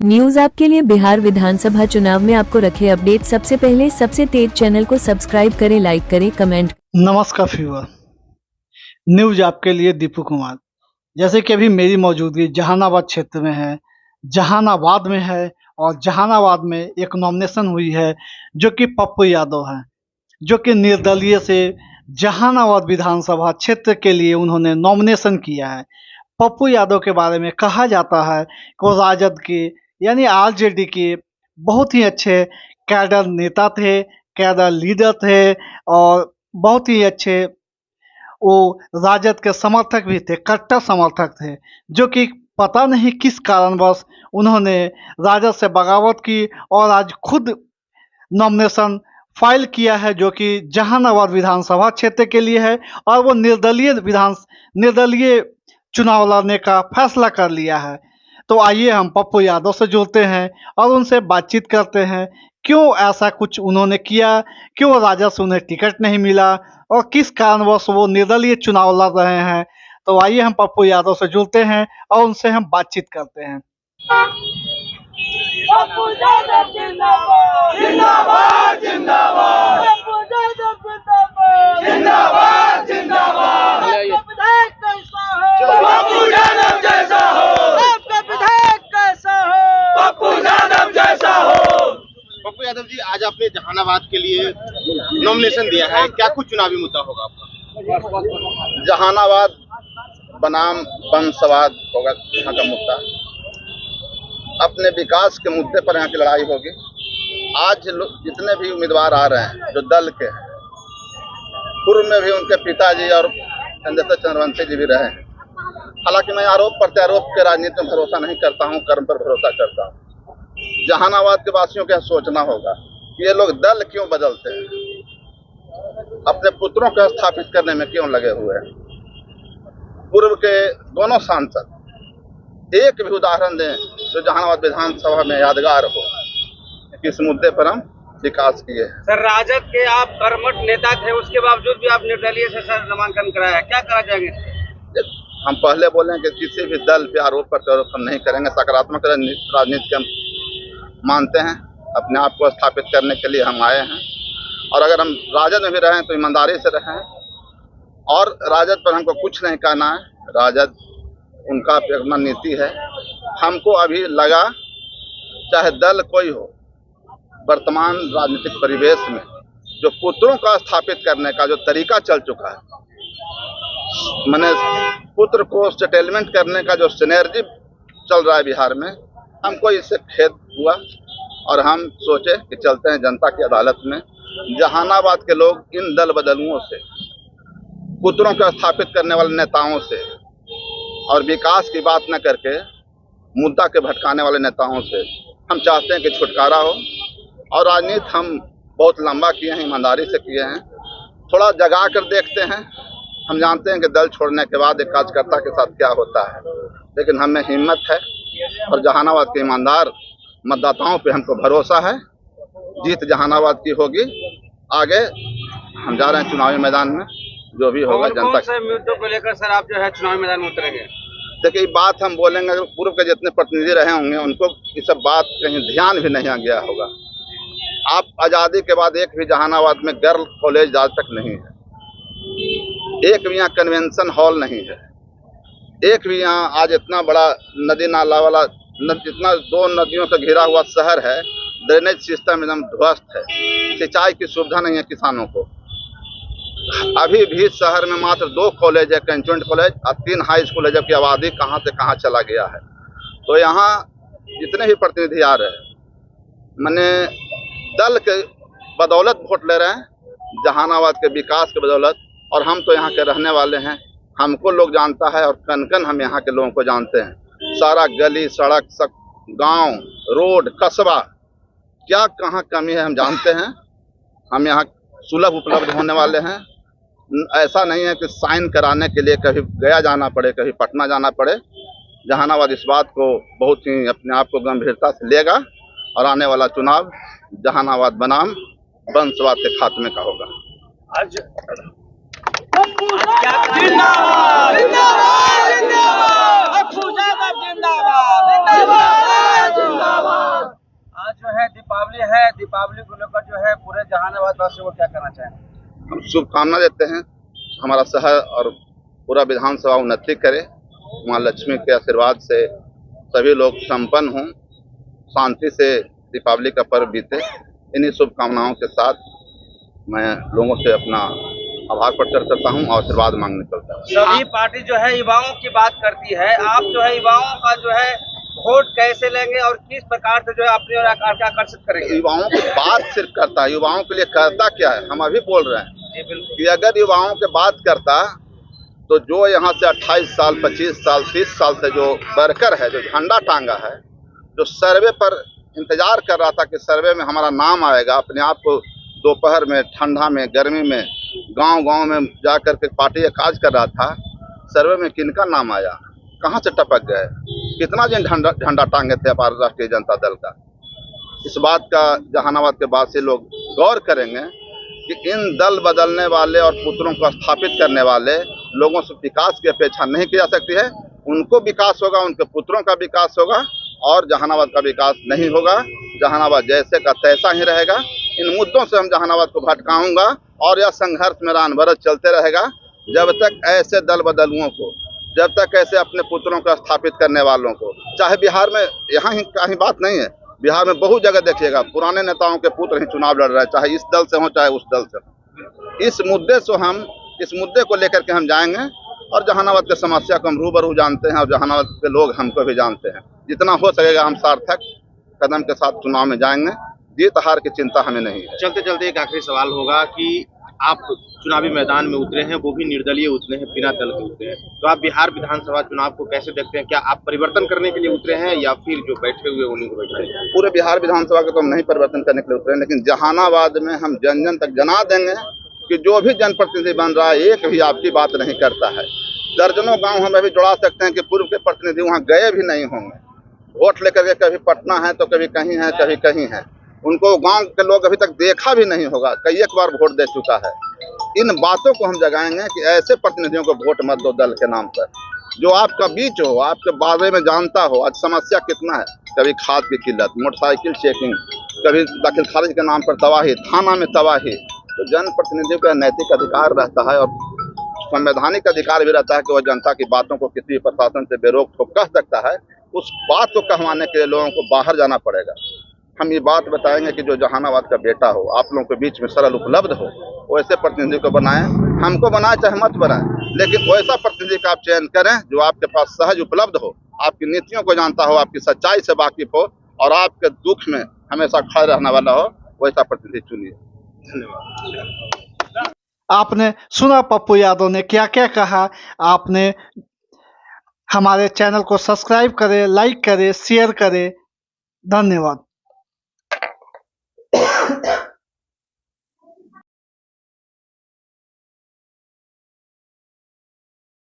News आपके लिए बिहार विधानसभा चुनाव में आपको रखे अपडेट सबसे पहले सबसे तेज चैनल को सब्सक्राइब करें, लाइक करें, कमेंट। नमस्कार व्यूअर, न्यूज आपके लिए दीपू कुमार। जैसे कि अभी मेरी मौजूदगी जहानाबाद क्षेत्र में है, जहानाबाद में है और जहानाबाद में एक नॉमिनेशन हुई है जो कि पप्पू यादव है, जो कि निर्दलीय से जहानाबाद विधानसभा क्षेत्र के लिए उन्होंने नॉमिनेशन किया है। पप्पू यादव के बारे में कहा जाता है कि वो राजद के यानी आरजेडी के बहुत ही अच्छे कैडर नेता थे, कैडर लीडर थे और बहुत ही अच्छे वो राजद के समर्थक भी थे, कट्टर समर्थक थे, जो कि पता नहीं किस कारणवश उन्होंने राजद से बगावत की और आज खुद नॉमिनेशन फाइल किया है, जो कि जहानाबाद विधानसभा क्षेत्र के लिए है और वो निर्दलीय चुनाव लड़ने का फैसला कर लिया है। तो आइए हम पप्पू यादव से जुड़ते हैं और उनसे बातचीत करते हैं, क्यों ऐसा कुछ उन्होंने किया, क्यों राजद से उन्हें टिकट नहीं मिला और किस कारणवश वो निर्दलीय चुनाव लड़ रहे हैं। तो आइए हम पप्पू यादव से जुड़ते हैं और उनसे हम बातचीत करते हैं। पप्पू यादव जिंदाबाद जिंदाबाद जिंदाबाद, पप्पू यादव जिंदाबाद जिंदाबाद जिंदाबाद। आपका विधायक कैसा हो, पप्पू यादव जैसा हो, आपका विधायक कैसा हो, पप्पू यादव जैसा हो। पप्पू यादव जी, आज आपने जहानाबाद के लिए नॉमिनेशन दिया है, क्या कुछ चुनावी मुद्दा होगा आपका? जहानाबाद बनाम वंशवाद होगा यहाँ का मुद्दा। अपने विकास के मुद्दे पर यहाँ की लड़ाई होगी। आज जितने भी उम्मीदवार आ रहे हैं जो दल के हैं, पूर्व में भी उनके पिताजी और चंद्रशेखर चंद्रवंशी जी भी रहे हैं। हालांकि मैं आरोप प्रत्यारोप के राजनीति में भरोसा नहीं करता हूँ, कर्म पर भरोसा करता हूँ। जहानाबाद के वासियों को सोचना होगा कि ये लोग दल क्यों बदलते हैं, अपने पुत्रों को स्थापित करने में क्यों लगे हुए हैं। पूर्व के दोनों सांसद एक भी उदाहरण दें जो जहानाबाद विधानसभा में यादगार हो, किस मुद्दे पर हम विकास किए। सर, राजद के आप कर्मठ नेता थे, उसके बावजूद भी आप निर्दलीय से सर नामांकन कराया, क्या करा जाएंगे? हम पहले बोले कि किसी भी दल पे आरोप प्रत्यारोप हम नहीं करेंगे। सकारात्मक राजनीति हम मानते हैं, अपने आप को स्थापित करने के लिए हम आए हैं। और अगर हम राजद में भी रहें तो ईमानदारी से रहें और राजद पर हमको कुछ नहीं कहना है। राजद उनका अपना नीति है। हमको अभी लगा चाहे दल कोई हो, वर्तमान राजनीतिक परिवेश में जो पुत्रों का स्थापित करने का जो तरीका चल चुका है, मैंने पुत्र को सेटलमेंट करने का जो सिनर्जी चल रहा है बिहार में, हमको इससे खेद हुआ और हम सोचे कि चलते हैं जनता की अदालत में। जहानाबाद के लोग इन दल बदलुओं से, पुत्रों को स्थापित करने वाले नेताओं से और विकास की बात न करके मुद्दा के भटकाने वाले नेताओं से हम चाहते हैं कि छुटकारा हो। और राजनीति हम बहुत लंबा किए हैं, ईमानदारी से किए हैं। थोड़ा जगा कर देखते हैं। हम जानते हैं कि दल छोड़ने के बाद एक कार्यकर्ता के साथ क्या होता है, लेकिन हमें हिम्मत है और जहानाबाद के ईमानदार मतदाताओं पे हमको भरोसा है। जीत जहानाबाद की होगी। आगे हम जा रहे हैं चुनावी मैदान में, जो भी होगा जनता। कौन से मुद्दों को लेकर सर आप जो है चुनावी मैदान में उतरेंगे? देखिए, बात हम बोलेंगे, अगर पूर्व के जितने प्रतिनिधि रहे होंगे उनको ये सब बात कहीं ध्यान भी नहीं आ गया होगा। आप आज़ादी के बाद एक भी जहानाबाद में गर्ल कॉलेज आज तक नहीं है, एक भी यहाँ कन्वेंशन हॉल नहीं है, एक भी यहाँ आज इतना बड़ा नदी नाला वाला जितना 2 नदियों से घिरा हुआ शहर है, ड्रेनेज सिस्टम एकदम ध्वस्त है, सिंचाई की सुविधा नहीं है किसानों को। अभी भी शहर में मात्र 2 कॉलेज है, कंजूएंट कॉलेज और 3 हाई स्कूल है, जबकि आबादी कहाँ से कहाँ चला गया है। तो यहाँ जितने भी प्रतिनिधि आ रहे हैं, मैंने दल के बदौलत वोट ले रहे हैं, जहानाबाद के विकास के बदौलत। और हम तो यहाँ के रहने वाले हैं, हमको लोग जानता है और कन कन हम यहाँ के लोगों को जानते हैं। सारा गली सड़क सब गांव रोड कस्बा क्या कहाँ कमी है हम जानते हैं। हम यहाँ सुलभ उपलब्ध होने वाले हैं। ऐसा नहीं है कि साइन कराने के लिए कभी गया जाना पड़े, कभी पटना जाना पड़े। जहानाबाद इस बात को बहुत ही अपने आप को गंभीरता से लेगा और आने वाला चुनाव जहानाबाद बनाम वंशवाद के खात्मे का होगा। आज जिंदाबाद जिंदाबाद जिंदाबाद, पप्पू यादव जिंदाबाद जिंदाबाद जिंदाबाद। दीपावली को लेकर जो है पूरे जहानाबाद वासियों को क्या कहना चाहेंगे? हम शुभकामना देते हैं, हमारा शहर और पूरा विधानसभा उन्नति करे, माँ लक्ष्मी के आशीर्वाद से सभी लोग संपन्न हों, शांति से दीपावली का पर्व बीते। इन्हीं शुभकामनाओं के साथ मैं लोगों से अपना आभार प्रकट करता हूं और आशीर्वाद मांगने चलता हूं। सभी पार्टी जो है युवाओं की बात करती है, आप जो है युवाओं का जो है वोट कैसे लेंगे और किस प्रकार से जो है अपनी ओर आकर्षित करेंगे? युवाओं की बात सिर्फ करता है, युवाओं के लिए करता क्या है? हम अभी बोल रहे हैं जी बिल्कुल कि अगर युवाओं की बात करता तो जो यहाँ से 28 साल 25 साल 30 साल से जो वर्कर है, जो झंडा टांगा है, जो सर्वे पर इंतजार कर रहा था कि सर्वे में हमारा नाम आएगा, अपने आप को दोपहर में, ठंडा में, गर्मी में, गांव-गांव में जाकर के पार्टी का काज कर रहा था, सर्वे में किनका नाम आया, कहां से टपक गए, कितना दिन झंडा टांगे थे हमारे राष्ट्रीय जनता दल का। इस बात का जहानाबाद के वासी लोग गौर करेंगे कि इन दल बदलने वाले और पुत्रों को स्थापित करने वाले लोगों से विकास की अपेक्षा नहीं की जा सकती है। उनको विकास होगा, उनके पुत्रों का विकास होगा और जहानाबाद का विकास नहीं होगा। जहानाबाद जैसे का तैसा ही रहेगा। इन मुद्दों से हम जहानाबाद को भटकाऊंगा और यह संघर्ष मेरा अनवरत चलते रहेगा जब तक ऐसे दल बदलुओं को, जब तक ऐसे अपने पुत्रों को स्थापित करने वालों को, चाहे बिहार में, यहाँ ही कहीं बात नहीं है, बिहार में बहुत जगह देखिएगा पुराने नेताओं के पुत्र ही चुनाव लड़ रहे हैं, चाहे इस दल से हो चाहे उस दल से हो। इस मुद्दे को लेकर के हम जाएंगे और जहानाबाद की समस्या को हम रूबरू जानते हैं और जहानाबाद के लोग हमको भी जानते हैं। जितना हो सकेगा हम सार्थक कदम के साथ चुनाव में जाएंगे। जीत हार की चिंता हमें नहीं है। चलते चलते एक आखिरी सवाल होगा कि आप चुनावी मैदान में उतरे हैं, वो भी निर्दलीय उतरे हैं, बिना दल के उतरे हैं, तो आप बिहार विधानसभा चुनाव को कैसे देखते हैं? क्या आप परिवर्तन करने के लिए उतरे हैं या फिर जो बैठे हुए उन्हीं को बैठाएंगे? पूरे बिहार विधानसभा को तो हम नहीं परिवर्तन करने के लिए उतरे, लेकिन जहानाबाद में हम जन जन तक जना देंगे कि जो भी जनप्रतिनिधि बन रहा है एक भी आपकी बात नहीं करता है। दर्जनों गांव हम अभी जुड़ा सकते हैं कि पूर्व के प्रतिनिधि वहां गए भी नहीं होंगे। वोट लेकर के कभी पटना है तो कभी कहीं है, कभी कहीं है। उनको गांव के लोग अभी तक देखा भी नहीं होगा, कई एक बार वोट दे चुका है। इन बातों को हम जगाएंगे कि ऐसे प्रतिनिधियों को वोट मत दो दल के नाम पर, जो आपका बीच हो, आपके बारे में जानता हो। आज समस्या कितना है, कभी खाद की किल्लत, मोटरसाइकिल चेकिंग, कभी दाखिल खारिज के नाम पर तबाही, थाना में तबाही। तो जनप्रतिनिधियों का नैतिक अधिकार रहता है और संवैधानिक अधिकार भी रहता है कि वह जनता की बातों को किसी भी प्रशासन से बेरोक ठोक कह सकता है। उस बात को कहवाने के लिए लोगों को बाहर जाना पड़ेगा। हम ये बात बताएंगे कि जो जहानाबाद का बेटा हो, आप लोगों के बीच में सरल उपलब्ध हो, वैसे प्रतिनिधि को बनाएं। हमको बनाए चाहे मत बनाएं, लेकिन वैसा प्रतिनिधि का आप चयन करें जो आपके पास सहज उपलब्ध हो, आपकी नीतियों को जानता हो, आपकी सच्चाई से वाकिफ हो और आपके दुख में हमेशा खड़े रहने वाला हो, वैसा प्रतिनिधि चुनिए। धन्यवाद। आपने सुना पप्पू यादव ने क्या क्या कहा। आपने हमारे चैनल को सब्सक्राइब करें, लाइक करें, शेयर करें। धन्यवाद।